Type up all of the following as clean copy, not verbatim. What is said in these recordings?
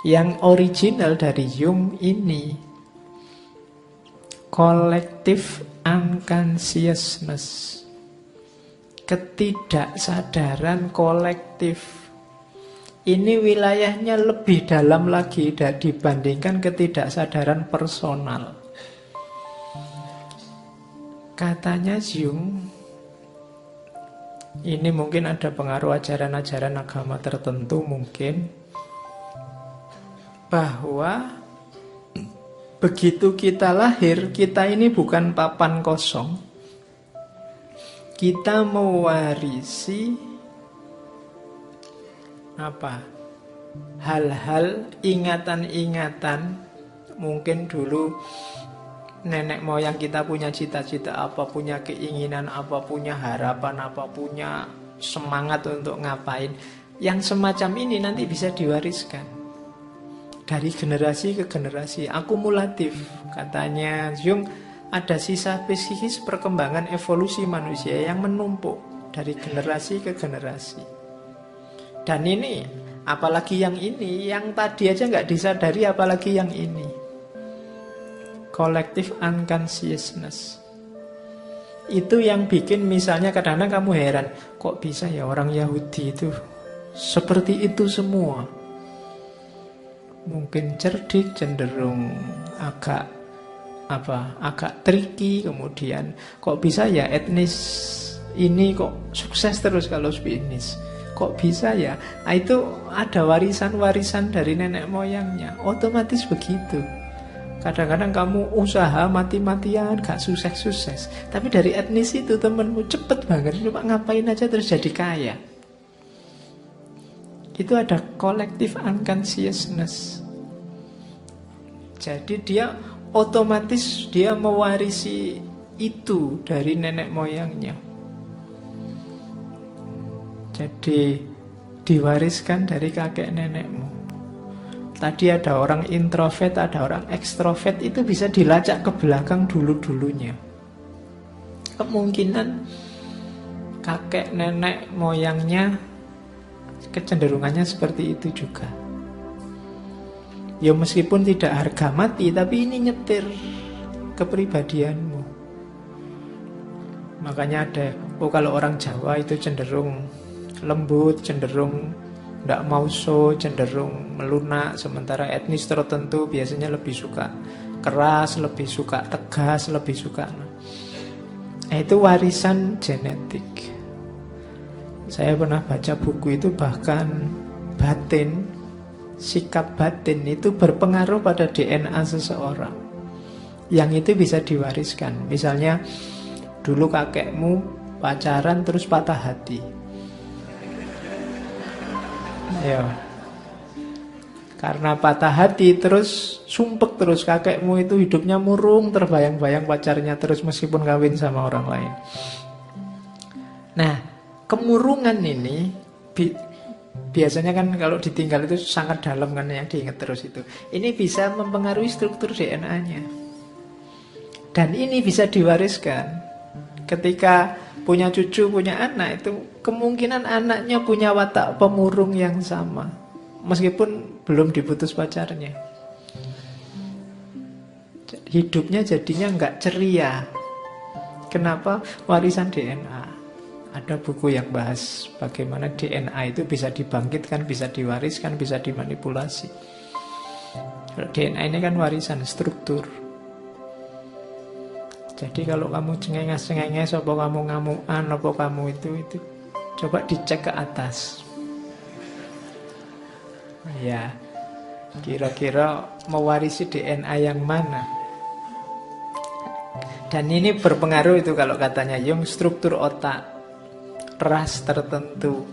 Yang original dari Jung ini collective unconsciousness, ketidaksadaran kolektif. Ini wilayahnya lebih dalam lagi dibandingkan ketidaksadaran personal. Katanya Jung, ini mungkin ada pengaruh ajaran-ajaran agama tertentu mungkin, bahwa begitu kita lahir, kita ini bukan papan kosong. Kita mewarisi apa? Hal-hal, ingatan-ingatan. Mungkin dulu nenek moyang kita punya cita-cita apa, punya keinginan apa, punya harapan apa, punya semangat untuk ngapain. Yang semacam ini nanti bisa diwariskan dari generasi ke generasi, akumulatif. Katanya Jung, ada sisa psikis perkembangan evolusi manusia yang menumpuk dari generasi ke generasi. Dan ini, apalagi yang ini, yang tadi aja nggak disadari, apalagi yang ini. Collective unconsciousness. Itu yang bikin misalnya kadang-kadang kamu heran, kok bisa ya orang Yahudi itu seperti itu semua. Mungkin cerdik, cenderung agak tricky, kemudian kok bisa ya etnis ini kok sukses terus kalau bisnis. Kok bisa ya? Nah, itu ada warisan-warisan dari nenek moyangnya. Otomatis begitu. Kadang-kadang kamu usaha mati-matian, gak sukses-sukses. Tapi dari etnis itu temenmu cepet banget. Cuma ngapain aja terus jadi kaya. Itu ada collective unconsciousness. Jadi dia otomatis dia mewarisi itu dari nenek moyangnya. Jadi diwariskan dari kakek nenekmu. Tadi ada orang introvert, ada orang ekstrovert, itu bisa dilacak ke belakang dulu-dulunya. Kemungkinan kakek nenek moyangnya kecenderungannya seperti itu juga. Ya meskipun tidak harga mati, tapi ini nyetir kepribadianmu. Makanya ada, kalau orang Jawa itu cenderung lembut, cenderung tidak mau cenderung melunak. Sementara etnis tertentu biasanya lebih suka keras, lebih suka tegas, lebih suka. Itu warisan genetik. Saya pernah baca buku itu, bahkan batin, sikap batin itu berpengaruh pada DNA seseorang. Yang itu bisa diwariskan. Misalnya dulu kakekmu pacaran terus patah hati. Ya. Karena patah hati terus sumpek terus, kakekmu itu hidupnya murung, terbayang-bayang pacarnya terus meskipun kawin sama orang lain. Nah, kemurungan ini biasanya kan kalau ditinggal itu sangat dalam kan, yang diingat terus itu. Ini bisa mempengaruhi struktur DNA-nya. Dan ini bisa diwariskan. Ketika punya cucu, punya anak, itu kemungkinan anaknya punya watak pemurung yang sama, meskipun belum diputus pacarnya. Hidupnya jadinya nggak ceria. Kenapa? Warisan DNA. Ada buku yang bahas bagaimana DNA itu bisa dibangkitkan, bisa diwariskan, bisa dimanipulasi. DNA ini kan warisan struktur. Jadi kalau kamu cengenges-cengenges, apa kamu ngamukan, apa kamu itu coba dicek ke atas. Ya, kira-kira mewarisi DNA yang mana? Dan ini berpengaruh itu kalau katanya Jung, struktur otak, ras tertentu.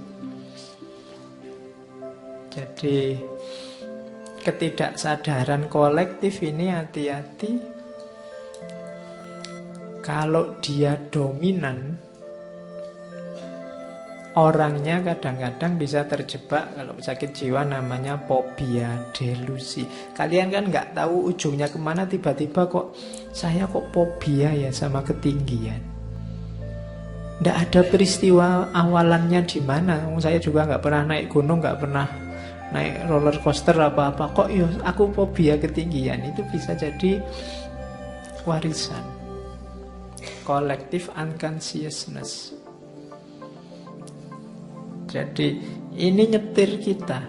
Jadi ketidaksadaran kolektif ini hati-hati. Kalau dia dominan, orangnya kadang-kadang bisa terjebak, kalau sakit jiwa namanya fobia, delusi. Kalian kan nggak tahu ujungnya kemana, tiba-tiba kok saya kok fobia ya sama ketinggian. Nggak ada peristiwa awalannya di mana. Saya juga nggak pernah naik gunung, nggak pernah naik roller coaster apa-apa, kok yo aku fobia ketinggian, itu bisa jadi warisan. Collective unconsciousness. Jadi ini nyetir kita.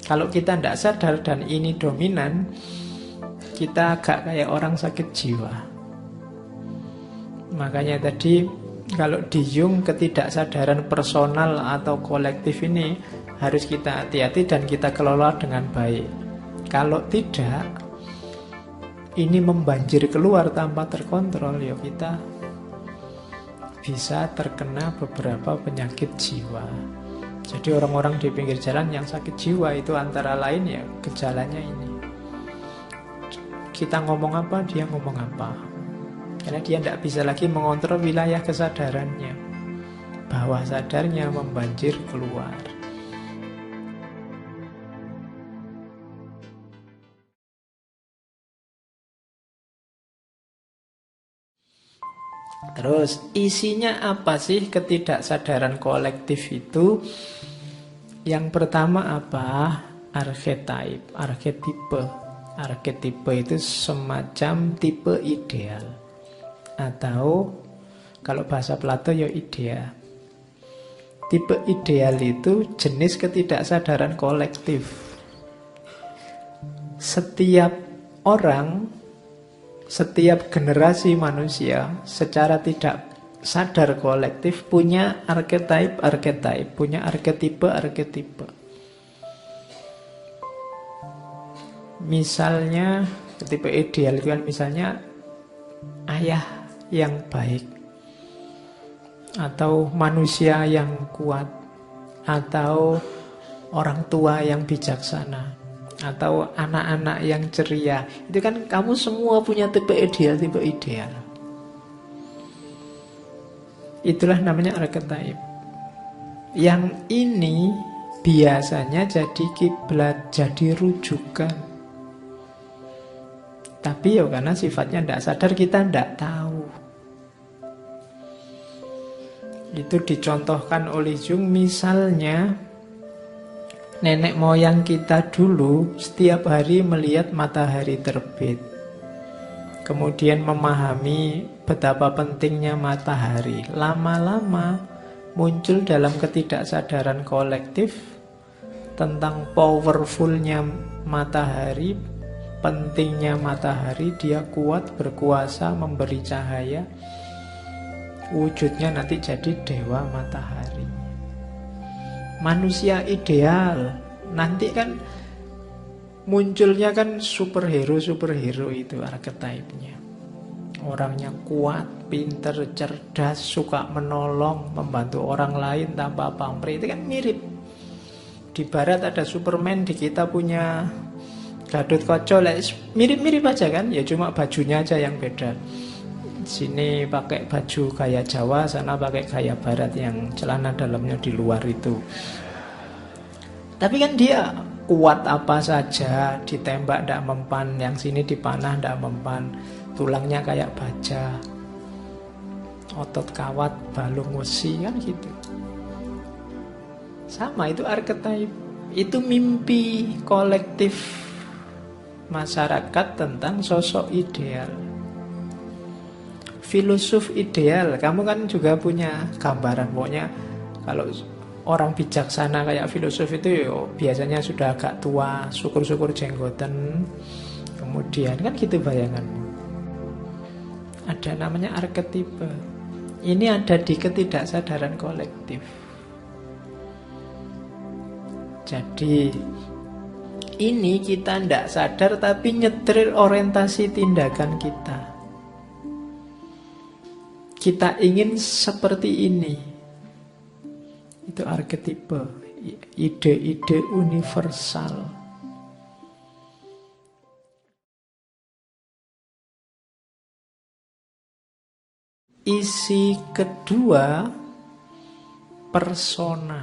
Kalau kita tidak sadar dan ini dominan, kita agak kayak orang sakit jiwa. Makanya tadi kalau di Jung, ketidaksadaran personal atau kolektif ini harus kita hati-hati dan kita kelola dengan baik. Kalau tidak, ini membanjir keluar tanpa terkontrol, ya kita bisa terkena beberapa penyakit jiwa. Jadi orang-orang di pinggir jalan yang sakit jiwa itu antara lain ya gejalanya ini. Kita ngomong apa, dia ngomong apa. Karena dia tidak bisa lagi mengontrol wilayah kesadarannya. Bawah sadarnya membanjir keluar. Terus isinya apa sih ketidaksadaran kolektif itu? Yang pertama apa? Archetype, arketipe. Arketipe itu semacam tipe ideal. Atau kalau bahasa Plato ya idea. Tipe ideal itu jenis ketidaksadaran kolektif. Setiap orang, setiap generasi manusia secara tidak sadar kolektif punya archetype, punya arketipe. Misalnya tipe ideal itu kan misalnya ayah yang baik, atau manusia yang kuat, atau orang tua yang bijaksana, atau anak-anak yang ceria. Itu kan kamu semua punya tipe ideal. Itulah namanya archetype. Yang ini biasanya jadi kiblat, jadi rujukan. Tapi ya karena sifatnya tidak sadar, kita tidak tahu. Itu dicontohkan oleh Jung, misalnya nenek moyang kita dulu setiap hari melihat matahari terbit. Kemudian memahami betapa pentingnya matahari. Lama-lama muncul dalam ketidaksadaran kolektif tentang powerfulnya matahari, pentingnya matahari, dia kuat, berkuasa, memberi cahaya. Wujudnya nanti jadi dewa matahari. Manusia ideal nanti kan munculnya kan superhero itu archetype-nya. Orangnya kuat, pinter, cerdas, suka menolong, membantu orang lain tanpa pamrih. Itu kan mirip. Di barat ada Superman, di kita punya Gatot Kaca, mirip-mirip aja kan? Ya cuma bajunya aja yang beda. Sini pakai baju gaya Jawa, sana pakai gaya Barat yang celana dalamnya di luar itu. Tapi kan dia kuat apa saja, ditembak tidak mempan, yang sini dipanah tidak mempan, tulangnya kayak baja, otot kawat, balung wesi, kan gitu. Sama, itu archetype. Itu mimpi kolektif masyarakat tentang sosok ideal. Filosof ideal, kamu kan juga punya gambaran. Pokoknya kalau orang bijaksana kayak filosof itu biasanya sudah agak tua, syukur-syukur jenggoten. Kemudian kan gitu bayanganmu. Ada namanya arketipe. Ini ada di ketidaksadaran kolektif. Jadi ini kita tidak sadar tapi nyetir orientasi tindakan kita. Kita ingin seperti ini. Itu arketipe, ide-ide universal. Isi kedua, persona.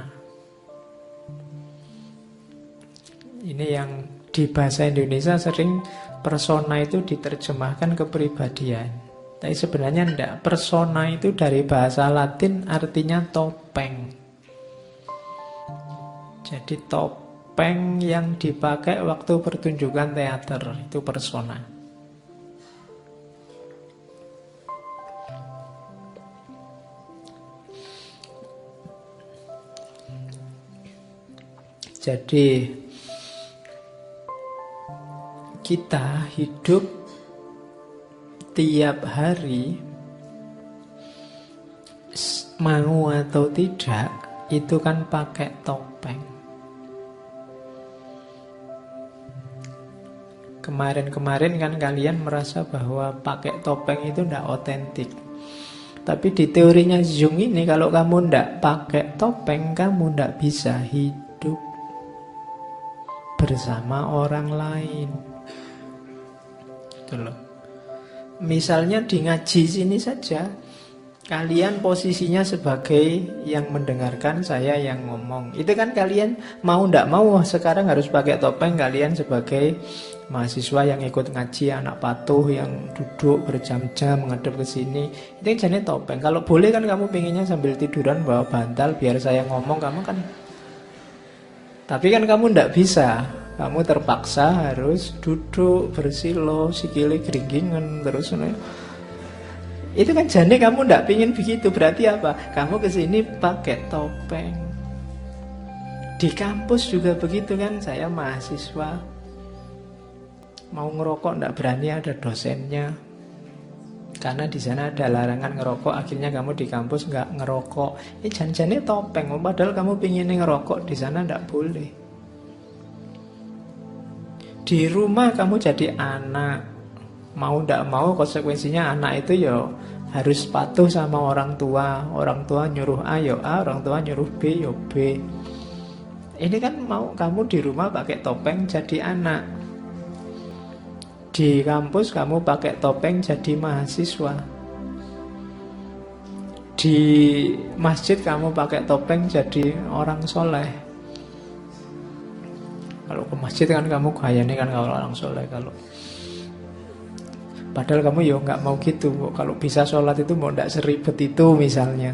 Ini yang di bahasa Indonesia sering persona itu diterjemahkan kepribadian. Tapi sebenarnya tidak. Persona itu dari bahasa Latin artinya topeng. Jadi topeng yang dipakai waktu pertunjukan teater, itu persona. Jadi kita hidup tiap hari, mau atau tidak, itu kan pakai topeng. Kemarin-kemarin kan kalian merasa bahwa pakai topeng itu tidak otentik. Tapi di teorinya Jung ini, kalau kamu tidak pakai topeng, kamu tidak bisa hidup bersama orang lain. Gitu loh. Misalnya di ngaji sini saja, kalian posisinya sebagai yang mendengarkan, saya yang ngomong. Itu kan kalian mau ndak mau sekarang harus pakai topeng. Kalian sebagai mahasiswa yang ikut ngaji, anak patuh yang duduk berjam-jam menghadap ke sini, itu jenis topeng. Kalau boleh kan kamu pengennya sambil tiduran bawa bantal biar saya ngomong, kamu kan. Tapi kan kamu ndak bisa. Kamu terpaksa harus duduk bersilo, sikile geringgingan terus. Itu kan jane kamu ndak pingin begitu. Berarti apa? Kamu kesini pakai topeng. Di kampus juga begitu kan. Saya mahasiswa, mau ngerokok ndak berani, ada dosennya. Karena di sana ada larangan ngerokok. Akhirnya kamu di kampus nggak ngerokok. Ini janjane topeng. Padahal kamu pingin ngerokok, di sana ndak boleh. Di rumah kamu jadi anak, mau ndak mau konsekuensinya anak itu ya harus patuh sama orang tua. Orang tua nyuruh A ya A, orang tua nyuruh B ya B. Ini kan mau kamu di rumah pakai topeng jadi anak. Di kampus kamu pakai topeng jadi mahasiswa. Di masjid kamu pakai topeng jadi orang soleh. Kalau ke masjid kan kamu kayaknya kan kalau orang soleh. Kalau padahal kamu ya nggak mau gitu. Kalau bisa sholat itu mau nggak seribet itu misalnya,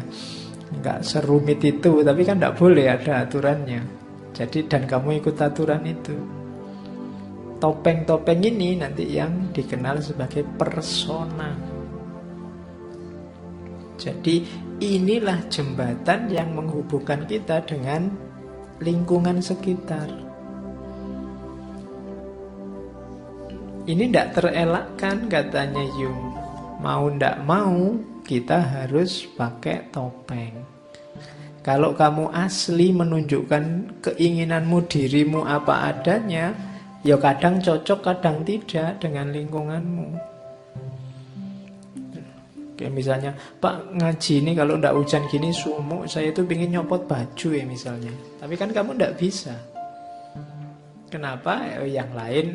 nggak serumit itu. Tapi kan nggak boleh, ada aturannya. Jadi dan kamu ikut aturan itu. Topeng-topeng ini nanti yang dikenal sebagai persona. Jadi inilah jembatan yang menghubungkan kita dengan lingkungan sekitar. Ini tidak terelakkan, katanya Jung. Mau tidak mau, kita harus pakai topeng. Kalau kamu asli menunjukkan keinginanmu, dirimu apa adanya, ya kadang cocok, kadang tidak dengan lingkunganmu. Kayak misalnya, Pak ngaji ini kalau tidak hujan gini sumuk, saya itu ingin nyopot baju ya misalnya. Tapi kan kamu tidak bisa. Kenapa? Yang lain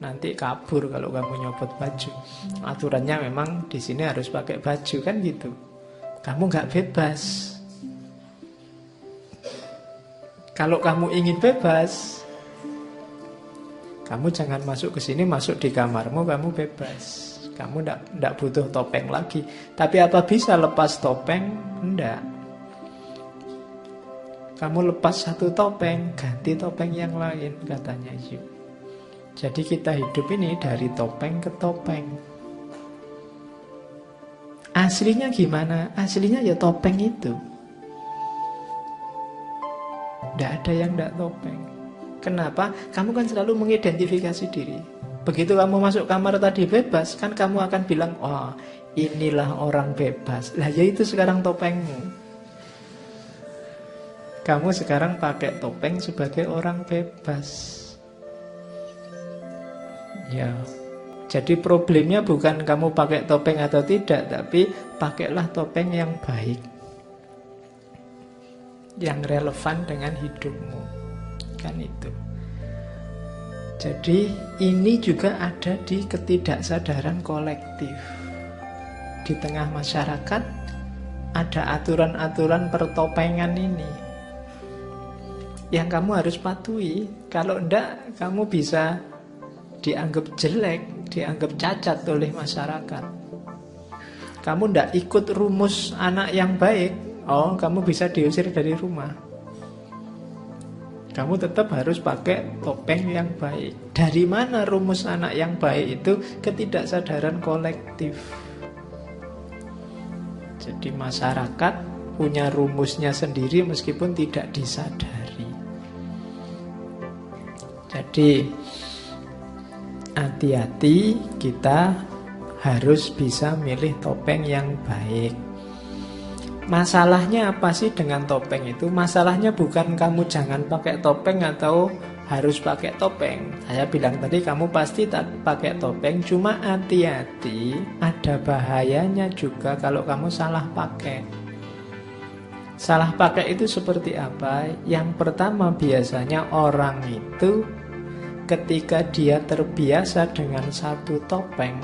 nanti kabur kalau kamu nyopot baju. Aturannya memang di sini harus pakai baju kan gitu. Kamu nggak bebas. Kalau kamu ingin bebas, kamu jangan masuk ke sini, masuk di kamarmu, kamu bebas. Kamu nggak butuh topeng lagi. Tapi apa bisa lepas topeng? Enggak. Kamu lepas satu topeng, ganti topeng yang lain, katanya Yu. Jadi kita hidup ini dari topeng ke topeng. Aslinya gimana? Aslinya ya topeng itu. Tidak ada yang tidak topeng. Kenapa? Kamu kan selalu mengidentifikasi diri. Begitu kamu masuk kamar tadi bebas, kan kamu akan bilang, oh inilah orang bebas. Lah ya itu sekarang topengmu. Kamu sekarang pakai topeng sebagai orang bebas. Ya, jadi problemnya bukan kamu pakai topeng atau tidak, tapi pakailah topeng yang baik, yang relevan dengan hidupmu. Kan itu. Jadi ini juga ada di ketidaksadaran kolektif. Di tengah masyarakat ada aturan-aturan pertopengan ini yang kamu harus patuhi. Kalau enggak, kamu bisa dianggap jelek, dianggap cacat oleh masyarakat. Kamu tidak ikut rumus anak yang baik, oh kamu bisa diusir dari rumah. Kamu tetap harus pakai topeng yang baik. Dari mana rumus anak yang baik itu? Ketidaksadaran kolektif. Jadi masyarakat punya rumusnya sendiri meskipun tidak disadari. Jadi hati-hati, kita harus bisa milih topeng yang baik. Masalahnya apa sih dengan topeng itu? Masalahnya bukan kamu jangan pakai topeng atau harus pakai topeng. Saya bilang tadi kamu pasti tak pakai topeng, cuma hati-hati, ada bahayanya juga kalau kamu salah pakai. Salah pakai itu seperti apa? Yang pertama, biasanya orang itu ketika dia terbiasa dengan satu topeng,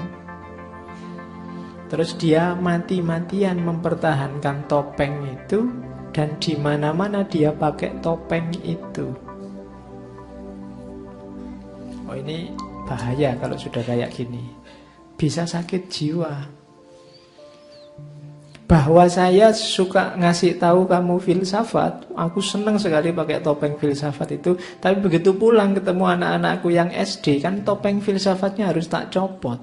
terus dia mati-matian mempertahankan topeng itu, dan di mana-mana dia pakai topeng itu. Oh, ini bahaya kalau sudah kayak gini. Bisa sakit jiwa. Bahwa saya suka ngasih tahu kamu filsafat, aku senang sekali pakai topeng filsafat itu, tapi begitu pulang ketemu anak-anakku yang SD, kan topeng filsafatnya harus tak copot.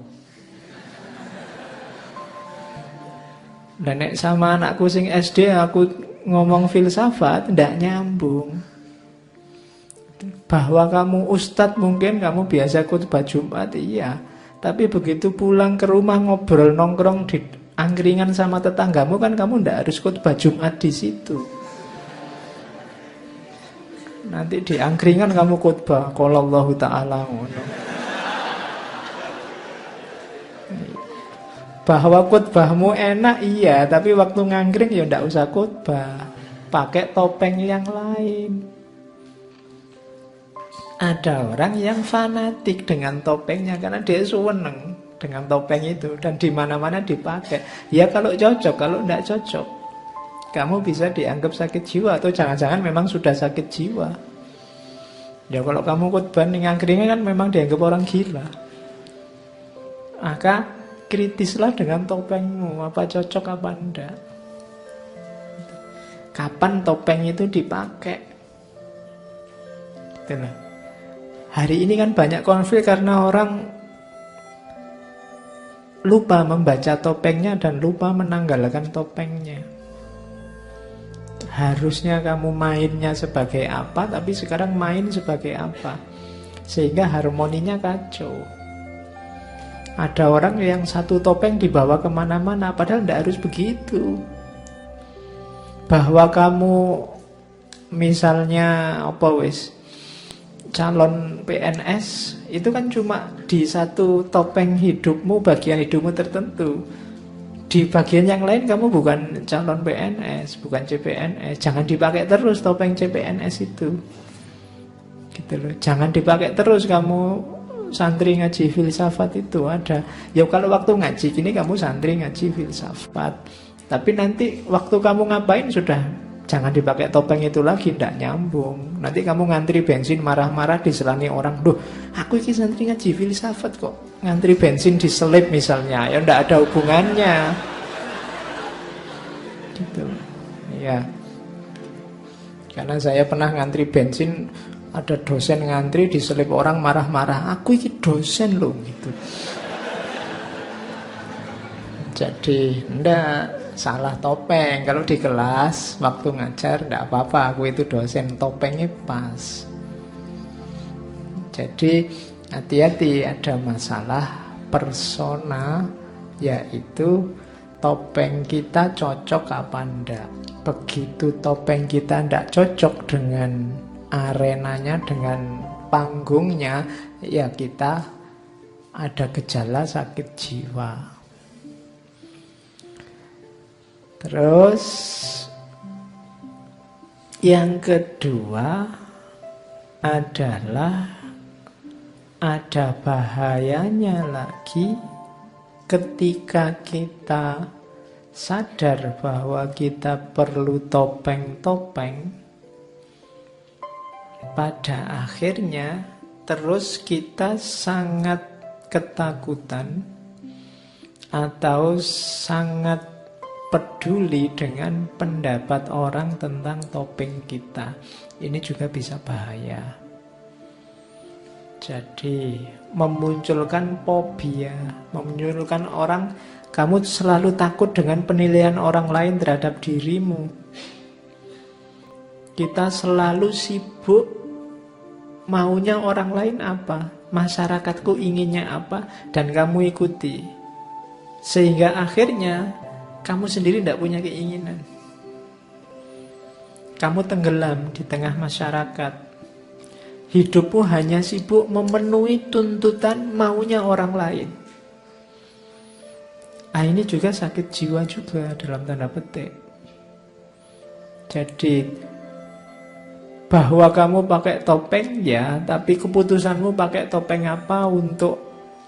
Dan nek sama anakku sing SD aku ngomong filsafat, ndak nyambung. Bahwa kamu ustadz mungkin kamu biasa khutbah Jumat, iya. Tapi begitu pulang ke rumah ngobrol nongkrong di angkringan sama tetanggamu, kan kamu ndak harus khutbah Jumat di situ. Nanti di angkringan kamu khutbah qala Allahu ta'ala ngono. Bahwa khutbahmu enak iya, tapi waktu ngangkring ya ndak usah khutbah. Pakai topeng yang lain. Ada orang yang fanatik dengan topengnya karena dia seneng dengan topeng itu dan di mana-mana dipakai. Ya kalau cocok, kalau ndak cocok, kamu bisa dianggap sakit jiwa atau jangan-jangan memang sudah sakit jiwa. Ya kalau kamu khutbah ning angkringan kan memang dianggap orang gila. Maka kritislah dengan topengmu, apa cocok apa enggak. Kapan topeng itu dipakai? Itulah. Hari ini kan banyak konflik karena orang lupa membaca topengnya dan lupa menanggalkan topengnya. Harusnya kamu mainnya sebagai apa, tapi sekarang main sebagai apa, sehingga harmoninya kacau. Ada orang yang satu topeng dibawa kemana-mana, padahal tidak harus begitu. Bahwa kamu misalnya calon PNS, itu kan cuma di satu topeng hidupmu, bagian hidupmu tertentu. Di bagian yang lain kamu bukan calon PNS, bukan CPNS. Jangan dipakai terus topeng CPNS itu. Gitu loh. Jangan dipakai terus kamu santri ngaji filsafat itu ada. Ya kalau waktu ngaji gini kamu santri ngaji filsafat. Tapi nanti waktu kamu ngapain sudah jangan dipakai topeng itu lagi, tidak nyambung. Nanti kamu ngantri bensin marah-marah diselani orang. Duh, aku ini santri ngaji filsafat kok ngantri bensin diselip misalnya. Ya tidak ada hubungannya. Gitu. Ya. Karena saya pernah ngantri bensin, ada dosen ngantri diselip orang marah-marah. Aku ini dosen loh gitu. Jadi ndak salah topeng. Kalau di kelas waktu ngajar ndak apa-apa, aku itu dosen, topengnya pas. Jadi hati-hati, ada masalah persona, yaitu topeng kita cocok apa ndak. Begitu topeng kita ndak cocok dengan arenanya, dengan panggungnya, ya kita ada gejala sakit jiwa. Terus yang kedua adalah ada bahayanya lagi ketika kita sadar bahwa kita perlu topeng-topeng. Pada akhirnya terus kita sangat ketakutan atau sangat peduli dengan pendapat orang tentang topeng kita. Ini juga bisa bahaya. Jadi memunculkan fobia, memunculkan orang, kamu selalu takut dengan penilaian orang lain terhadap dirimu. Kita selalu sibuk maunya orang lain apa, masyarakatku inginnya apa, dan kamu ikuti. Sehingga akhirnya kamu sendiri tidak punya keinginan. Kamu tenggelam di tengah masyarakat. Hidupmu hanya sibuk memenuhi tuntutan maunya orang lain. Ini juga sakit jiwa juga dalam tanda petik. Jadi bahwa kamu pakai topeng ya, tapi keputusanmu pakai topeng apa untuk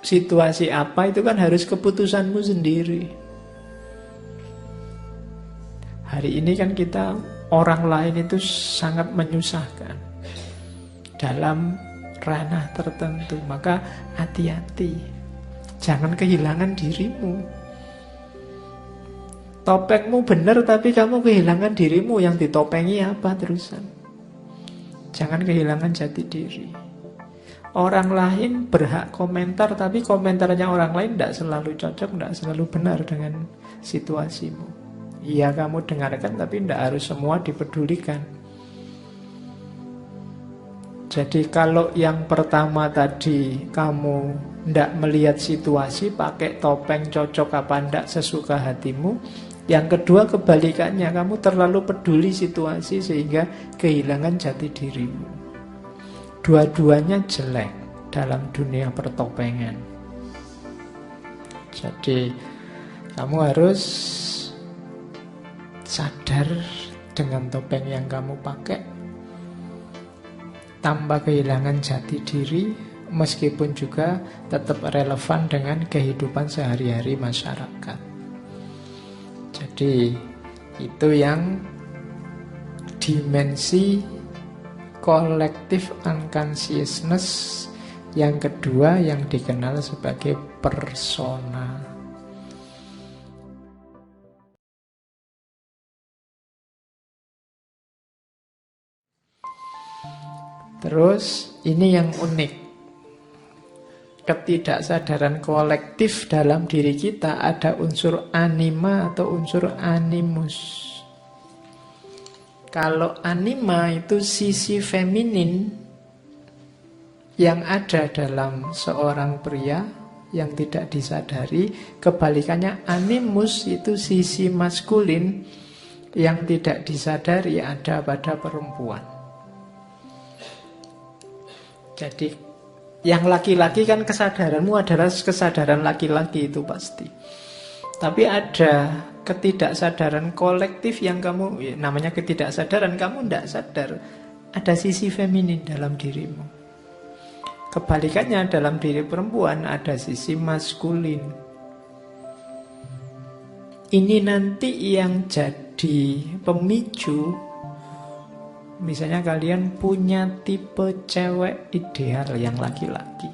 situasi apa itu kan harus keputusanmu sendiri. Hari ini kan kita orang lain itu sangat menyusahkan dalam ranah tertentu, maka hati-hati, jangan kehilangan dirimu. Topengmu benar tapi kamu kehilangan dirimu, yang ditopengi apa terusan? Jangan kehilangan jati diri. Orang lain berhak komentar, tapi komentarnya orang lain tidak selalu cocok, tidak selalu benar dengan situasimu. Iya, kamu dengarkan, tapi tidak harus semua dipedulikan. Jadi kalau yang pertama tadi kamu tidak melihat situasi, pakai topeng cocok apa tidak sesuka hatimu. Yang kedua kebalikannya, kamu terlalu peduli situasi sehingga kehilangan jati dirimu. Dua-duanya jelek dalam dunia pertopengan. Jadi kamu harus sadar dengan topeng yang kamu pakai, tanpa kehilangan jati diri, meskipun juga tetap relevan dengan kehidupan sehari-hari masyarakat. Jadi itu yang dimensi collective unconsciousness yang kedua, yang dikenal sebagai persona. Terus ini yang unik. Ketidaksadaran kolektif dalam diri kita ada unsur anima atau unsur animus. Kalau anima itu sisi feminin yang ada dalam seorang pria yang tidak disadari. Kebalikannya animus itu sisi maskulin yang tidak disadari ada pada perempuan. Jadi yang laki-laki kan kesadaranmu adalah kesadaran laki-laki itu pasti. Tapi ada ketidaksadaran kolektif yang kamu, namanya ketidaksadaran, kamu tidak sadar ada sisi feminin dalam dirimu. Kebalikannya dalam diri perempuan ada sisi maskulin. Ini nanti yang jadi pemicu. Misalnya kalian punya tipe cewek ideal yang laki-laki,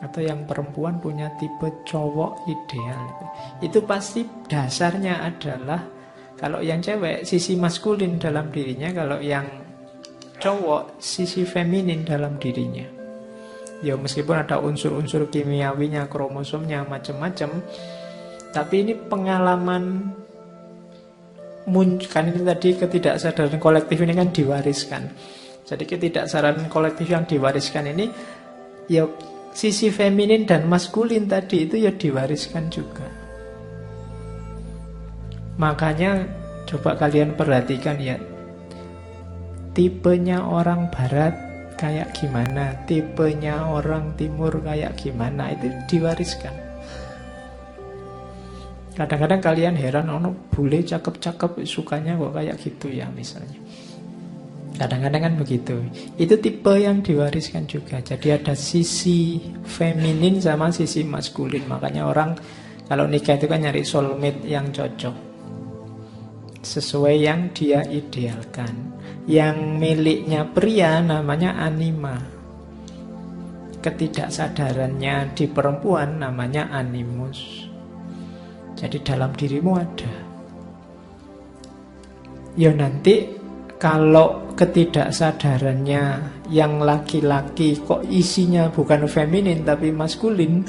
atau yang perempuan punya tipe cowok ideal. Itu pasti dasarnya adalah, kalau yang cewek sisi maskulin dalam dirinya, kalau yang cowok sisi feminin dalam dirinya. Ya meskipun ada unsur-unsur kimiawinya, kromosomnya, macam-macam, tapi ini pengalaman. Kan ini tadi ketidaksadaran kolektif ini kan diwariskan. Jadi ketidaksadaran kolektif yang diwariskan ini, ya sisi feminin dan maskulin tadi itu ya diwariskan juga. Makanya coba kalian perhatikan ya, tipenya orang barat kayak gimana, tipenya orang timur kayak gimana, itu diwariskan. Kadang-kadang kalian heran, bule cakep-cakep sukanya kok kayak gitu ya misalnya. Kadang-kadang kan begitu. Itu tipe yang diwariskan juga. Jadi ada sisi feminin sama sisi maskulin. Makanya orang kalau nikah itu kan nyari soulmate yang cocok, sesuai yang dia idealkan. Yang miliknya pria namanya anima. Ketidaksadarannya di perempuan namanya animus. Jadi dalam dirimu ada. Ya nanti kalau ketidaksadarannya yang laki-laki kok isinya bukan feminin tapi maskulin,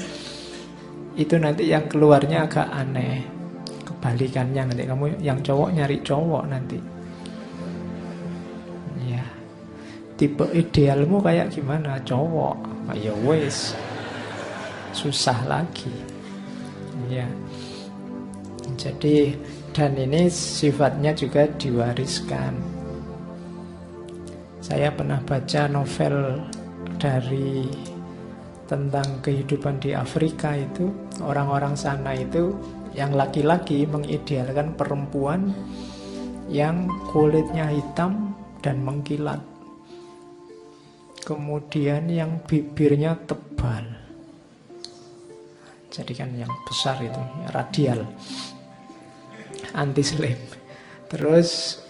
itu nanti yang keluarnya agak aneh. Kebalikannya nanti kamu yang cowok nyari cowok nanti. Ya, tipe idealmu kayak gimana? Cowok. Ya wes, susah lagi. Ya. Jadi dan ini sifatnya juga diwariskan. Saya pernah baca novel dari tentang kehidupan di Afrika itu, orang-orang sana itu yang laki-laki mengidealkan perempuan yang kulitnya hitam dan mengkilat. Kemudian yang bibirnya tebal. Jadi kan yang besar itu, radial. Anti-slave. Terus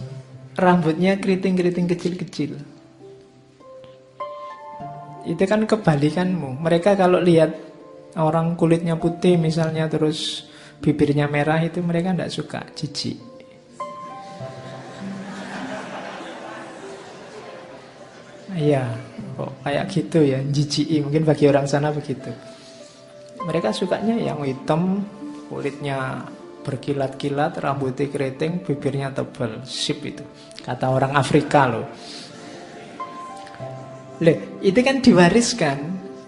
rambutnya keriting-keriting kecil-kecil. Itu kan kebalikanmu. Mereka kalau lihat orang kulitnya putih misalnya, terus bibirnya merah, itu mereka tidak suka, jijik. Iya, kok kayak gitu ya, jijik. Mungkin bagi orang sana begitu. Mereka sukanya yang hitam, kulitnya berkilat-kilat, rambutnya keriting, bibirnya tebal. Sip itu, kata orang Afrika loh. Itu kan diwariskan.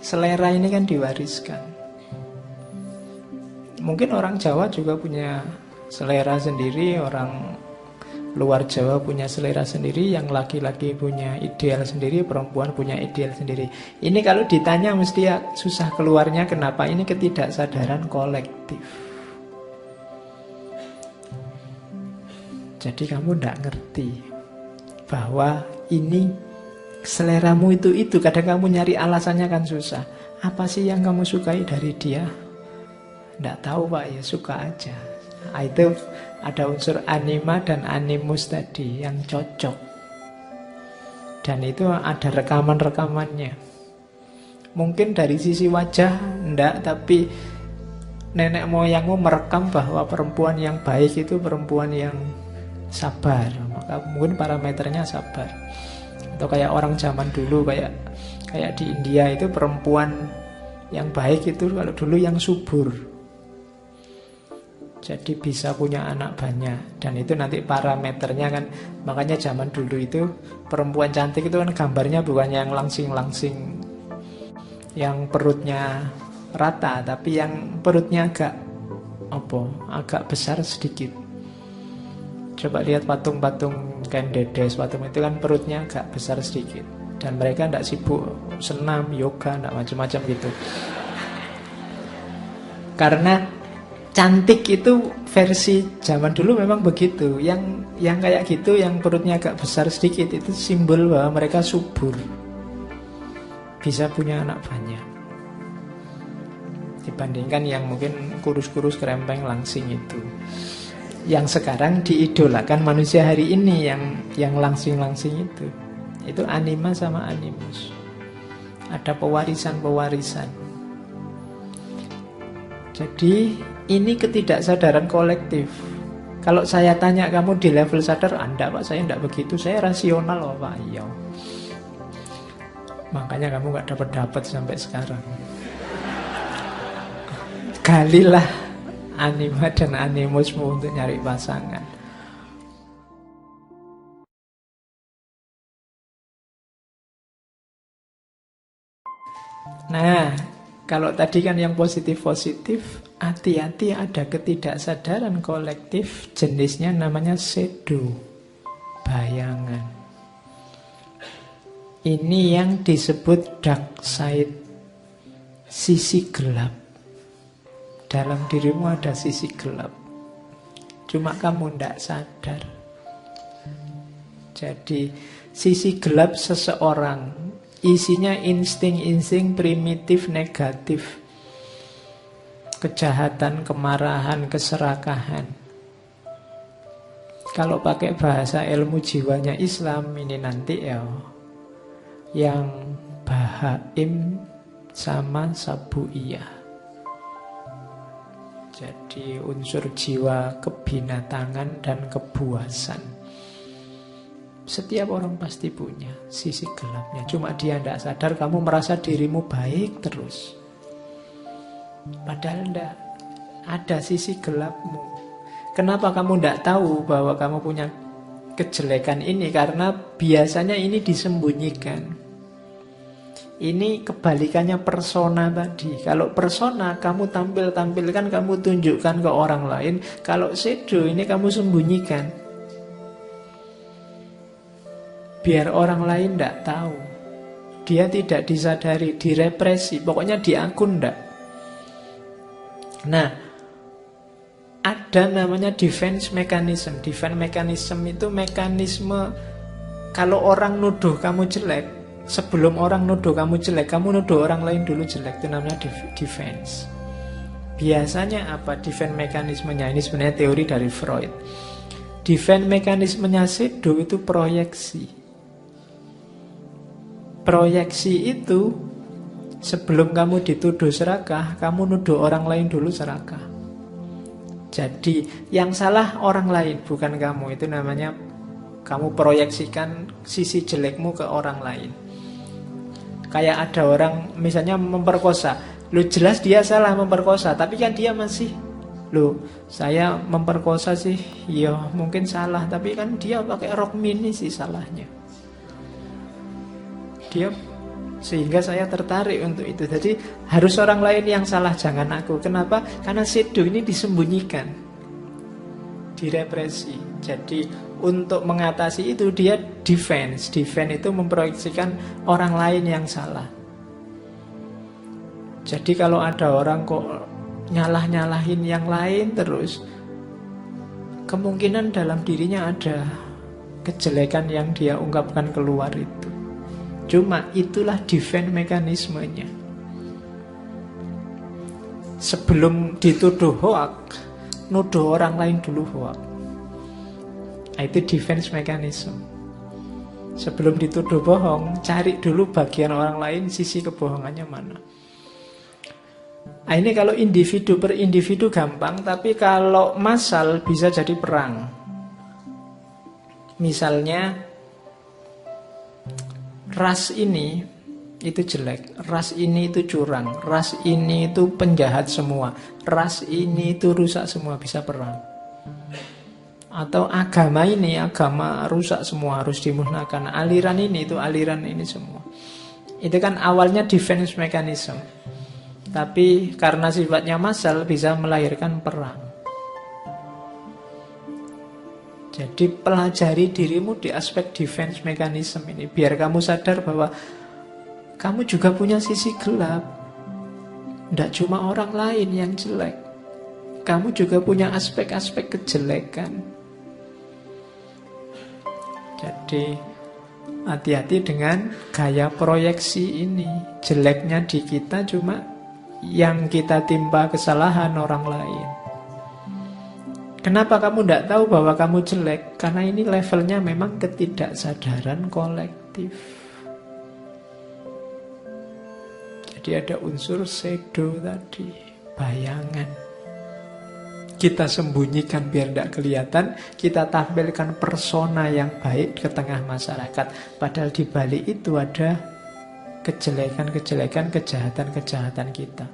Selera ini kan diwariskan. Mungkin orang Jawa juga punya selera sendiri, orang luar Jawa punya selera sendiri, yang laki-laki punya ideal sendiri, perempuan punya ideal sendiri. Ini kalau ditanya mesti ya susah keluarnya. Kenapa? Ini ketidaksadaran kolektif. Jadi kamu tidak ngerti bahwa ini seleramu itu. Kadang kamu nyari alasannya kan susah. Apa sih yang kamu sukai dari dia? Tidak tahu Pak, ya suka aja. Itu ada unsur anima dan animus tadi yang cocok. Dan itu ada rekaman-rekamannya. Mungkin dari sisi wajah enggak, tapi nenek moyangmu merekam bahwa perempuan yang baik itu perempuan yang sabar. Maka mungkin parameternya sabar. Atau kayak orang zaman dulu, kayak di India itu perempuan yang baik itu kalau dulu yang subur. Jadi bisa punya anak banyak. Dan itu nanti parameternya kan. Makanya zaman dulu itu perempuan cantik itu kan gambarnya bukan yang langsing-langsing, yang perutnya rata, tapi yang perutnya agak besar sedikit. Coba lihat patung-patung Ken Dedes, patung itu kan perutnya agak besar sedikit. Dan mereka tidak sibuk senam, yoga, tidak macam-macam gitu. Karena cantik itu versi zaman dulu memang begitu. Yang kayak gitu, yang perutnya agak besar sedikit, itu simbol bahwa mereka subur, bisa punya anak banyak. Dibandingkan yang mungkin kurus-kurus, kerempeng, langsing itu. Yang sekarang diidolakan manusia hari ini, yang langsing-langsing itu. Itu anima sama animus. Ada pewarisan-pewarisan. Jadi ini ketidaksadaran kolektif. Kalau saya tanya kamu di level sadar, Anda Pak, saya tidak begitu, saya rasional loh Pak. Iya. Makanya kamu gak dapat sampai sekarang. Galilah anima dan animusmu untuk nyari pasangan. Nah, kalau tadi kan yang positif-positif, hati-hati ada ketidaksadaran kolektif, jenisnya namanya shadow, bayangan. Ini yang disebut dark side, sisi gelap. Dalam dirimu ada sisi gelap, cuma kamu tidak sadar. Jadi sisi gelap seseorang isinya insting-insting primitif negatif, kejahatan, kemarahan, keserakahan. Kalau pakai bahasa ilmu jiwanya Islam ini nanti ya, yang bahaim sama sabuiyah. Jadi unsur jiwa kebinatangan dan kebuasan. Setiap orang pasti punya sisi gelapnya. Cuma dia tidak sadar, kamu merasa dirimu baik terus. Padahal tidak. Ada sisi gelapmu. Kenapa kamu tidak tahu bahwa kamu punya kejelekan ini? Karena biasanya ini disembunyikan. Ini kebalikannya persona tadi. Kalau persona kamu tampilkan, kamu tunjukkan ke orang lain. Kalau shadow ini kamu sembunyikan. Biar orang lain tidak tahu. Dia tidak disadari, direpresi. Pokoknya di akun tidak. Nah, ada namanya defense mechanism. Defense mechanism itu mekanisme kalau orang nuduh kamu jelek, sebelum orang nuduh kamu jelek, kamu nuduh orang lain dulu jelek. Itu namanya defense. Biasanya apa defense mekanismenya? Ini sebenarnya teori dari Freud. Defense mekanismenya shadow itu proyeksi. Proyeksi itu sebelum kamu dituduh serakah, kamu nuduh orang lain dulu serakah. Jadi yang salah orang lain, bukan kamu. Itu namanya kamu proyeksikan sisi jelekmu ke orang lain. Kayak ada orang misalnya memperkosa. Loh jelas dia salah memperkosa, tapi kan dia masih, loh saya memperkosa sih, ya mungkin salah, tapi kan dia pakai rok mini sih salahnya. Dia, sehingga saya tertarik untuk itu. Jadi harus orang lain yang salah, jangan aku. Kenapa? Karena shadow ini disembunyikan, direpresi. Jadi untuk mengatasi itu dia defense. Defense itu memproyeksikan orang lain yang salah. Jadi kalau ada orang kok nyalah-nyalahin yang lain terus, kemungkinan dalam dirinya ada kejelekan yang dia ungkapkan keluar itu. Cuma itulah defense mekanismenya. Sebelum dituduh hoax, nuduh orang lain dulu hoax. Itu defense mechanism. Sebelum dituduh bohong, cari dulu bagian orang lain, sisi kebohongannya mana. Nah, ini kalau individu per individu gampang, tapi kalau massal bisa jadi perang. Misalnya ras ini itu jelek, ras ini itu curang, ras ini itu penjahat semua, ras ini itu rusak semua, bisa perang. Atau agama ini, agama rusak semua, harus dimusnahkan. Aliran ini itu aliran ini semua. Itu kan awalnya defense mechanism. Tapi karena sifatnya massal bisa melahirkan perang. Jadi pelajari dirimu di aspek defense mechanism ini, biar kamu sadar bahwa kamu juga punya sisi gelap. Tidak cuma orang lain yang jelek, kamu juga punya aspek-aspek kejelekan. Jadi hati-hati dengan gaya proyeksi ini. Jeleknya di kita cuma yang kita timpa kesalahan orang lain. Kenapa kamu tidak tahu bahwa kamu jelek? Karena ini levelnya memang ketidaksadaran kolektif. Jadi ada unsur shadow tadi, bayangan. Kita sembunyikan biar tidak kelihatan, kita tampilkan persona yang baik ke tengah masyarakat. Padahal di balik itu ada kejelekan-kejelekan, kejahatan-kejahatan kita.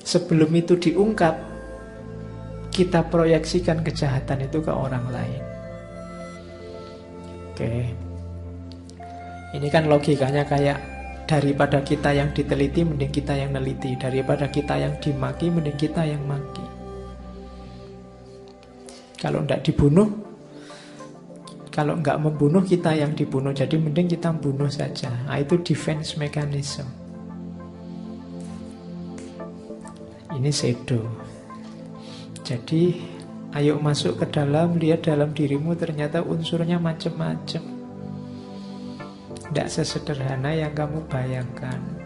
Sebelum itu diungkap, kita proyeksikan kejahatan itu ke orang lain. Oke. Ini kan logikanya kayak daripada kita yang diteliti, mending kita yang neliti. Daripada kita yang dimaki, mending kita yang maki. Kalau tidak dibunuh, kalau nggak membunuh, kita yang dibunuh. Jadi mending kita bunuh saja. Nah, itu defense mechanism. Ini shadow. Jadi ayo masuk ke dalam, lihat dalam dirimu, ternyata unsurnya macam-macam. Tidak sesederhana yang kamu bayangkan.